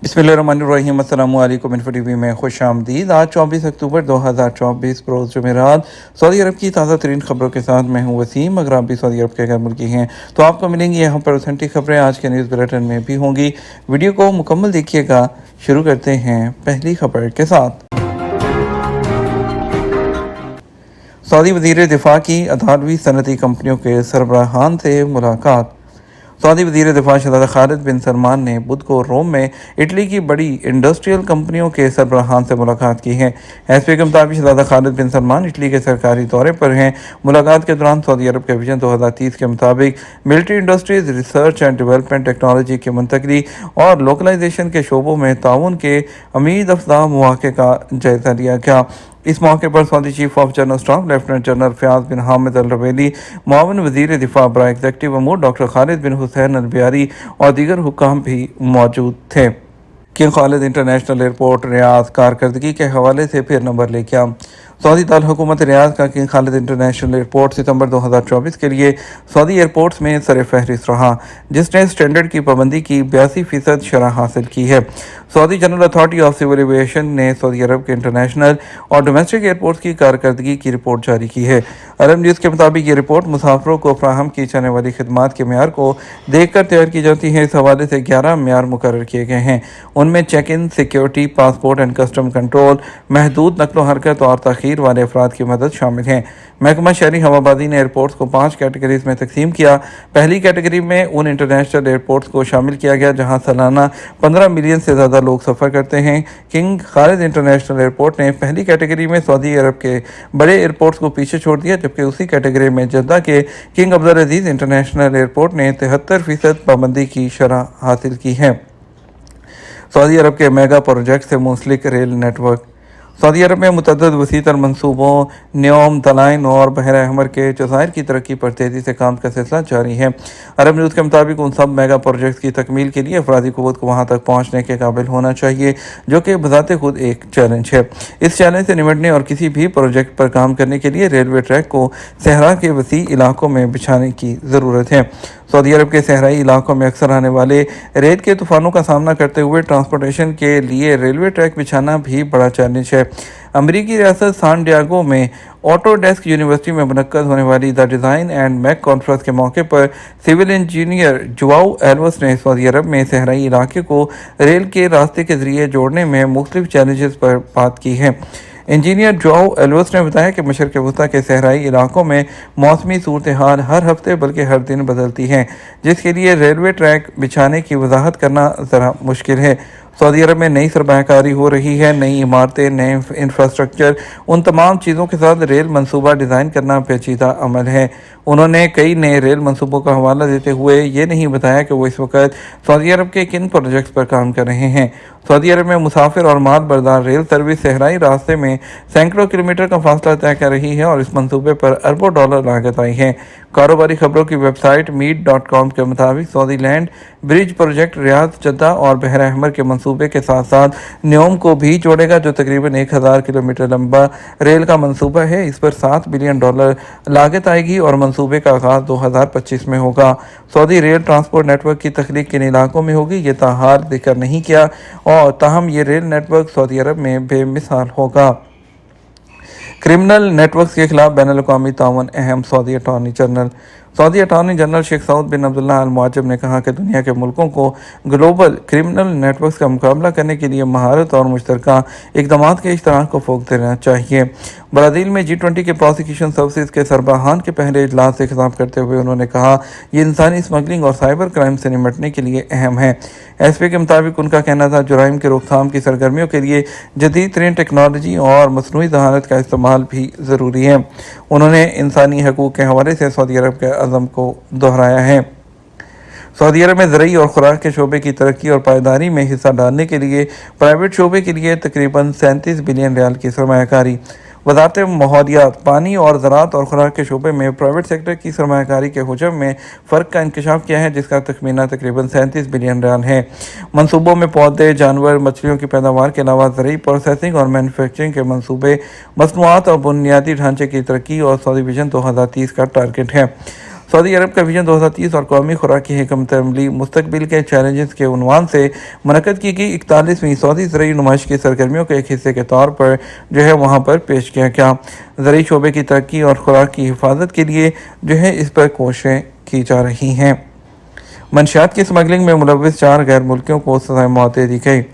बिस्मिल्लाहिर्रहमानिर्रहीम। अस्सलामु अलैकुम। इन्फो टीवी में खुश आमदीद। आज 24 अक्टूबर 2024 रोज़ जुमेरात सऊदी अरब की ताज़ा तरीन खबरों के साथ मैं हूँ वसीम। अगर आप भी सऊदी अरब के गैर मुल्की हैं तो आपको मिलेंगी यहाँ पर ऑथेंटिक खबरें आज के न्यूज़ बुलेटिन में भी होंगी। वीडियो को मुकम्मल देखिएगा। शुरू करते हैं पहली खबर के साथ। सऊदी वज़ीर दिफा की अतालवी सनती कंपनियों के सरबराहान से मुलाकात। सऊदी वज़ीर दिफा शहज़ादा खालिद बिन सलमान ने बुध को रोम में इटली की बड़ी इंडस्ट्रियल कंपनियों के सरबराहान से मुलाकात की है। एसपी के मुताबिक शहज़ादा खालिद बिन सलमान इटली के सरकारी दौरे पर हैं। मुलाकात के दौरान सऊदी अरब के विजन 2030 के मुताबिक military industries, research and development, technology की मुंतकली और लोकलाइजेशन के शोबों में ताउन के उम्मीद अफजा मौक़े का जायज़ा लिया गया। इस मौके पर Saudi chief of general staff lieutenant general Fayyad bin Hamid al Ruwaili, मुआविन वज़ीर दिफा बराए एग्जीक्यूटिव अमूर doctor Khalid bin Hussain al Biyari और दीगर हुक्काम भी मौजूद थे। King Khalid international airport Riyadh कारकर्दगी के हवाले से फिर नंबर लेके सऊदी दारुल हुकूमत रियाद का किंग खालिद इंटरनेशनल एयरपोर्ट सितंबर 2024 के लिए सऊदी एयरपोर्ट्स में सर फहरिस्त रहा, जिसने स्टैंडर्ड की पाबंदी की 82% शरह हासिल की है। Saudi general authority of civil aviation ने सऊदी अरब के इंटरनेशनल और डोमेस्टिक एयरपोर्ट्स की कारकर्दगी की रिपोर्ट जारी की है। अरब न्यूज़ के मुताबिक ये रिपोर्ट मुसाफिरों को फराहम की जाने वाली खिदमात के म्यार को देखकर तैयार की जाती है। इस हवाले से 11 म्यार मुकर्रर किए गए हैं। उनमें check in, security, passport and custom control, महदूद नकलो हरकत और तखीर वाले अफराद की मदद शामिल हैं। महकमा शहरी हवाबाजी ने एयरपोर्ट्स को 5 कैटेगरीज में तकसीम किया। पहली कैटेगरी में उन इंटरनेशनल एयरपोर्ट्स को शामिल किया गया जहां सालाना 15 मिलियन से ज़्यादा लोग सफ़र करते हैं। किंग खालिद इंटरनेशनल एयरपोर्ट ने पहली कैटेगरी में सऊदी अरब के बड़े एयरपोर्ट्स को पीछे छोड़ दिया, जबकि उसी कैटेगरी में जद्दा के किंग अब्दुल अजीज़ इंटरनेशनल एयरपोर्ट ने 73% पाबंदी की शरह हासिल की है। सऊदी अरब के मेगा प्रोजेक्ट से मुंसलिक रेल नेटवर्क। सऊदी अरब में मुतअद्दिद वसीतर मनसूबों न्योम, दलाइन और बहर अहमर के जज़ायर की तरक्की पर तेज़ी से काम का सिलसिला जारी है। अरब न्यूज़ के मुताबिक उन सब मेगा प्रोजेक्ट्स की तकमील के लिए अफरादी क़ुव्वत को वहाँ तक पहुँचने के काबिल होना चाहिए, जो कि बज़ाते खुद एक चैलेंज है। इस चैलेंज से निमटने और किसी भी प्रोजेक्ट पर काम करने के लिए रेलवे ट्रैक को सहरा के वसी इलाकों में बिछाने की ज़रूरत है। सऊदी अरब के सहराई इलाकों में अक्सर आने वाले रेत के तूफ़ानों का सामना करते हुए ट्रांसपोर्टेशन के लिए रेलवे ट्रैक बिछाना भी बड़ा चैलेंज है। अमरीकी रियासत सान डियागो में ऑटोडेस्क यूनिवर्सिटी में मुनक्कद होने वाली the design and make conference के मौके पर सिविल इंजीनियर जुआओ एल्वस ने सऊदी अरब में सहराई इलाके को रेल के रास्ते के ज़रिए जोड़ने में मुख्तलिफ चैलेंजेस पर बात की है। इंजीनियर जुआओ एल्वस ने बताया कि मशरक़ वस्ती के सहराई इलाकों में मौसमी सूरत हाल हर हफ्ते बल्कि हर दिन बदलती हैं, जिसके लिए रेलवे ट्रैक बिछाने की वजाहत करना ज़रा मुश्किल है। सऊदी अरब में नई सरमायाकारी हो रही है, नई इमारतें, नए इंफ्रास्ट्रक्चर, उन तमाम चीज़ों के साथ रेल मंसूबा डिज़ाइन करना पेचीदा अमल है। उन्होंने कई नए रेल मंसूबों का हवाला देते हुए ये नहीं बताया कि वो इस वक्त सऊदी अरब के किन प्रोजेक्ट्स पर काम कर रहे हैं। सऊदी अरब में मुसाफिर और माल बरदार रेल सर्विस सहराई रास्ते में सैकड़ों किलोमीटर का फासला तय कर रही है और इस मंसूबे पर अरबों डॉलर लागत आई है। कारोबारी खबरों की वेबसाइट मीट.com के मुताबिक Saudi land bridge project Riyadh, Jeddah और बहर अहमर के मंसूबे के साथ साथ न्योम को भी जोड़ेगा, जो तकरीबन 1000 किलोमीटर लंबा रेल का मंसूबा है। इस पर $7 बिलियन लागत आएगी और मंसूबे का आगाज़ 2025 में होगा। सऊदी रेल ट्रांसपोर्ट नेटवर्क की तख्लीक किन इलाकों में होगी ये ताहाल जिक्र नहीं किया, और ताहम ये रेल नेटवर्क सऊदी अरब में बेमिसाल होगा। क्रिमिनल नेटवर्क्स के खिलाफ बैनुल अक़वामी ताउन अहम। Saudi attorney general Sheikh Saud bin Abdullah al Muajjam ने कहा कि दुनिया के मुल्कों को ग्लोबल क्रिमिनल नेटवर्क्स का मुकाबला करने के लिए महारत और मुश्तरका इक़दामात के इश्तराक को फ़रोग़ देना चाहिए। ब्राज़ील में G20 के प्रोसिक्यूशन सर्विसेज के सरबराहान के पहले इजलास से खिताब करते हुए उन्होंने कहा, ये इंसानी स्मगलिंग और साइबर क्राइम से निमटने के लिए अहम है। एसपी के मुताबिक उनका कहना था जुराइम की रोकथाम की सरगर्मियों के लिए जदीद तरीन टेक्नोलॉजी और मसनूई जहानत का इस्तेमाल भी ज़रूरी है। उन्होंने इंसानी हकूक़ के हवाले से सऊदी अरब के अज़म को दोहराया है। सऊदी अरब में ज़रई और खुराक के शोबे की तरक्की और पायदारी में हिस्सा डालने के लिए प्राइवेट शोबे के लिए तकरीबन 37 बिलियन रियाल की सरमायाकारी। वज़ारत माहौलियात, पानी और ज़राअत और खुराक के शोबे में प्राइवेट सेक्टर की सरमायाकारी के हुजम में फ़र्क का इंकशाफ किया है, जिसका तखमीना तकरीबन 37 बिलियन रियाल है। मनसूबों में पौधे, जानवर, मछलियों की पैदावार के अलावा ज़रूरी प्रोसेसिंग और मैन्युफैक्चरिंग के मनसूबे, मसनूआत और बुनियादी ढांचे की तरक्की और सऊदी विजन 2030 का टारगेट है। सऊदी अरब का विजन 2030 और कौमी खुराकी हिकमत अमली मुस्तकबिल के चैलेंजेस के उन्वान से मुनक़्क़द की गई 41वीं सऊदी ज़रई नुमाइश की सरगर्मियों के एक हिस्से के तौर पर जो है वहाँ पर पेश किया गया। ज़रई शोबे की तरक्की और खुराक की हिफाजत के लिए जो है इस पर कोशिशें की जा रही हैं। मंशियात की स्मगलिंग में मुलव्विस 4 गैर मुल्कियों को सज़ाए मौत दे दी गई।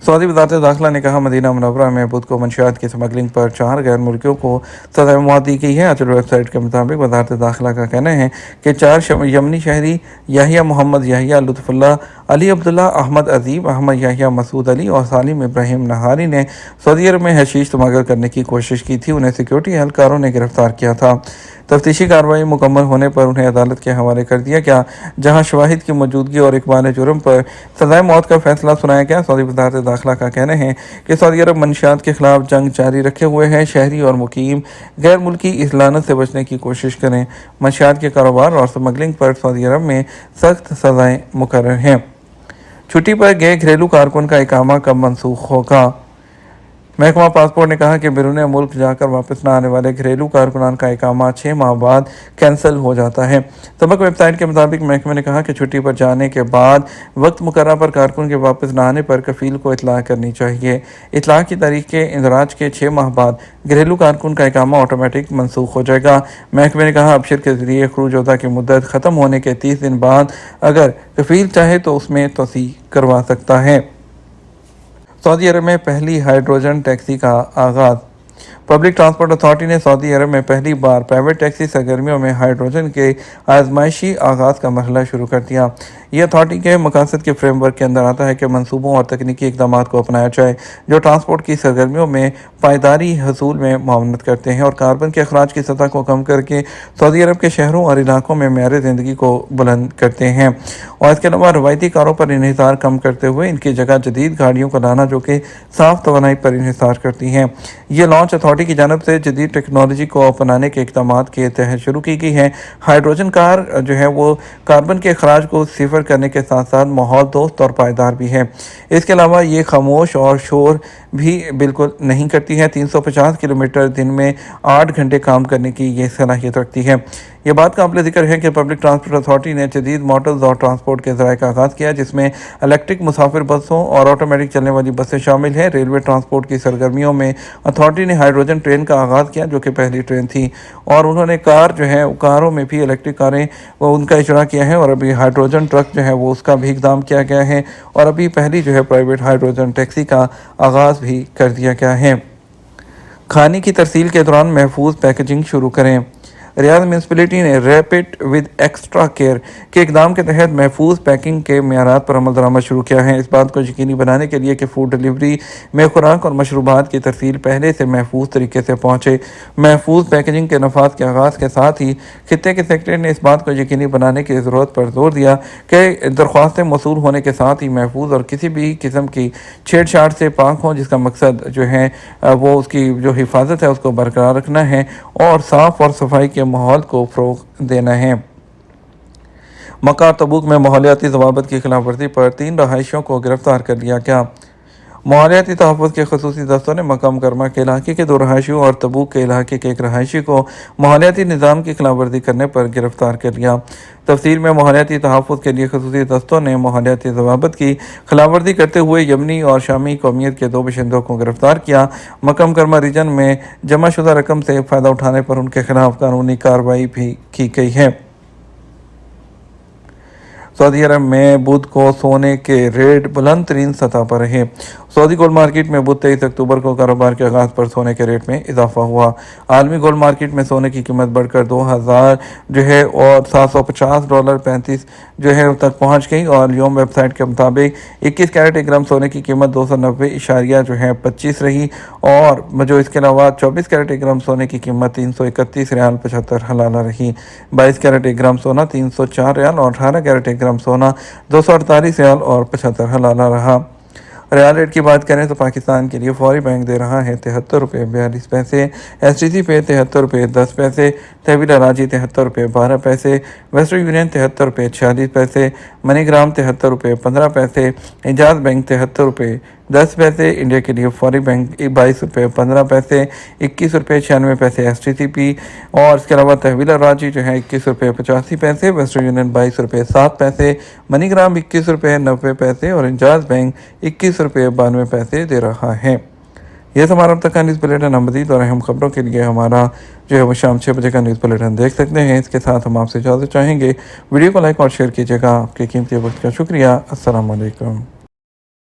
सऊदी वज़ारत दाखिला ने कहा, मदीना मुनव्वरा में बुध को मंशियात की स्मगलिंग पर 4 गैर मुल्कियों को सज़ाए मौत दी गई है। अचल वेबसाइट के मुताबिक वज़ारत दाखिला का कहना है कि 4 यमनी शहरी याहिया मोहम्मद याहिया, लुत्फ़ुल्लाह अली अब्दुल्ला, अहमद अजीब, अहमद याहिया, मसूद अली और सालिम इब्राहिम नहारी ने सऊदी अरब में हशीश स्मगल करने की कोशिश की थी। उन्हें सिक्योरिटी एहलकारों ने गिरफ्तार किया था। तफ्तीशी कार्रवाई मुकम्मल होने पर उन्हें अदालत के हवाले कर दिया गया, जहां शवाहिद की मौजूदगी और इकबाल जुर्म पर सज़ाए मौत का फैसला सुनाया गया। सऊदी वज़ारत दाखिला का कहना है कि सऊदी अरब मंशियात के खिलाफ जंग जारी रखे हुए है। शहरी और मुकीम गैर मुल्की इस लानत से बचने की कोशिश करें। मंशियात के कारोबार और स्मगलिंग पर सऊदी अरब में सख्त सज़ाएँ मुकर्रर हैं। छुट्टी पर गए घरेलू कारकुन का इकामा कब मनसूख होगा? महकमा पासपोर्ट ने कहा कि बैरून मुल्क जाकर वापस न आने वाले घरेलू कारकुनान का इकामा 6 माह बाद कैंसिल हो जाता है। सबक वेबसाइट के मुताबिक महकमे ने कहा कि छुट्टी पर जाने के बाद वक्त मुकर्रर पर कारकुन के वापस न आने पर कफील को इतला करनी चाहिए। इतला की तारीख के इंदराज के 6 माह बाद घरेलू कारकुन का इकामा ऑटोमेटिक मनसूख हो जाएगा। महकमे ने कहा, अबशर के जरिए खरूज की मुद्दत ख़त्म होने के 30 दिन बाद अगर कफील चाहे तो उसमें तोसी करवा सकता है। सऊदी अरब में पहली हाइड्रोजन टैक्सी का आगाज़। पब्लिक ट्रांसपोर्ट अथॉरिटी ने सऊदी अरब में पहली बार प्राइवेट टैक्सी सरगर्मियों में हाइड्रोजन के आजमाइशी आगाज़ का मरहला शुरू कर दिया। ये अथॉरिटी के मकासद के फ्रेमवर्क के अंदर आता है कि मनसूबों और तकनीकी इकदाम को अपनाया जाए जो ट्रांसपोर्ट की सरगर्मियों में पायदारी हसूल में मावनत करते हैं और कार्बन के अखराज की सतह को कम करके सऊदी अरब के शहरों और इलाकों में मेयार ज़िंदगी को बुलंद करते हैं। और इसके अलावा रवायती कारों पर इन्हिसार कम करते हुए इनकी जगह जदीद गाड़ियों को लाना जो कि साफ तवानाई पर इन्हिसार करती हैं। ये लॉन्च अथॉरिटी की जानब से जदीद टेक्नोलॉजी को अपनाने के इकदाम के तहत शुरू की गई है। हाइड्रोजन कार जो है वो कार्बन के अखराज को सिफर करने के साथ साथ माहौल दोस्त और पायदार भी है। इसके अलावा ये खामोश और शोर भी बिल्कुल नहीं करती है। 350 किलोमीटर दिन में 8 घंटे काम करने की ये सलाहियत रखती है। ये बात काबिल ज़िक्र है कि पब्लिक ट्रांसपोर्ट अथॉरिटी ने जदीद मॉडल्स और ट्रांसपोर्ट के ज़राए का आगाज़ किया जिसमें इलेक्ट्रिक मुसाफिर बसों और ऑटोमेटिक चलने वाली बसें शामिल हैं। रेलवे ट्रांसपोर्ट की सरगर्मियों में अथॉरिटी ने हाइड्रोजन ट्रेन का आगाज़ किया जो कि पहली ट्रेन थी और उन्होंने कार जो है कारों में भी इलेक्ट्रिक कारें वो उनका इजरा किया है और अभी हाइड्रोजन ट्रक जो है वो उसका भी इक़दाम किया गया है और अभी पहली जो है प्राइवेट हाइड्रोजन टैक्सी का आगाज़ भी कर दिया गया है। खाने की तरसील के दौरान महफूज पैकेजिंग शुरू करें। रियाद म्यूनसिपलिटी ने रैपिड विद एक्स्ट्रा केयर के इकदाम के तहत महफूज पैकिंग के मेयारात पर अमल दरामद शुरू किया है। इस बात को यकीनी बनाने के लिए कि फूड डिलीवरी में खुराक और मशरूबात की तरसील पहले से महफूज तरीके से पहुँचे। महफूज पैकेजिंग के नफाज के आगाज़ के साथ ही खित्ते के सेक्रेटरी ने इस बात को यकीनी बनाने की ज़रूरत पर जोर दिया कि दरख्वास्तें मौसूल होने के साथ ही महफूज और किसी भी किस्म की छेड़छाड़ से पाक हों जिसका मकसद जो है वो उसकी जो हिफाजत है उसको बरकरार रखना है और साफ़ और सफाई के माहौल को फ़रोग़ देना है। मक्का और तबूक में माहौलियाती ज़वाबित की खिलाफ वर्जी पर 3 रहायशियों को गिरफ्तार कर लिया गया। माहौलियाती तहफ़्फ़ुज़ के ख़ुसूसी दस्तों ने मक्का मुकर्रमा के इलाके के 2 रहायशियों और तबूक के इलाके के 1 रहायशी को माहौलियाती निज़ाम की खिलाफ वर्जी करने पर गिरफ्तार कर लिया। तफसील में माहौलियाती तहफ़्फ़ुज़ के लिए ख़ुसूसी दस्तों ने माहौलियाती ज़वाबित की खिलाफ वर्जी करते हुए यमनी और शामी कौमियत के 2 बशिंदों को गिरफ्तार किया। मक्का मुकर्रमा रीजन में जमा शुदा रकम से फ़ायदा उठाने पर उनके खिलाफ कानूनी कार्रवाई भी की गई है। सऊदी अरब में बुध को सोने के रेट बुलंद तरीन सतह पर रहे। सऊदी गोल्ड मार्केट में बुध 23 अक्टूबर को कारोबार के आगाज़ पर सोने के रेट में इजाफा हुआ। आलमी गोल्ड मार्केट में सोने की कीमत बढ़कर 2000 जो है और $750.35 जो है तक पहुंच गई और ल्योम वेबसाइट के मुताबिक 21 कैरेट 1 ग्राम सोने की कीमत 290 जो है 25 रही और जो इसके अलावा 24 कैरेट 1 ग्राम सोने की कीमत 331 रियाल 75 हलाला रही। 22 कैरेट 1 ग्राम सोना 304 रियाल और 18 कैरेट 1 ग्राम सोना 248 रियाल और 75 हलाला रहा। रियाल रेट की बात करें तो पाकिस्तान के लिए फौरी बैंक दे रहा है 73 रुपये 42 पैसे, STC पे 73 रुपये 10 पैसे, तहवील अराजी 73 रुपये 12 पैसे, वेस्टर्न यूनियन 73 रुपये 46 पैसे, मनीग्राम 73 रुपये 15 पैसे, इजाज़ बैंक 73 रुपये 10 पैसे, इंडिया के लिए फौरी बैंक 22 रुपये 15 पैसे, 21 रुपये 96 पैसे STCP, और इसके अलावा तहवील रांची जो है 21 रुपये 85 पैसे, वेस्टर्न यूनियन 22 रुपये 7 पैसे, मनीग्राम 21 रुपये 90 पैसे और इंजाज बैंक 21 रुपये 92 पैसे दे रहा है। ये हमारा अब तक का न्यूज़ बुलेटिन। मज़ीद और अहम खबरों के लिए हमारा जो है वो शाम 6 बजे का न्यूज़ बुलेटिन देख सकते हैं। इसके साथ हम आपसे इजाज़त चाहेंगे। वीडियो को लाइक और शेयर कीजिएगा। आपके कीमती वक्त का शुक्रिया। अस्सलाम वालेकुम।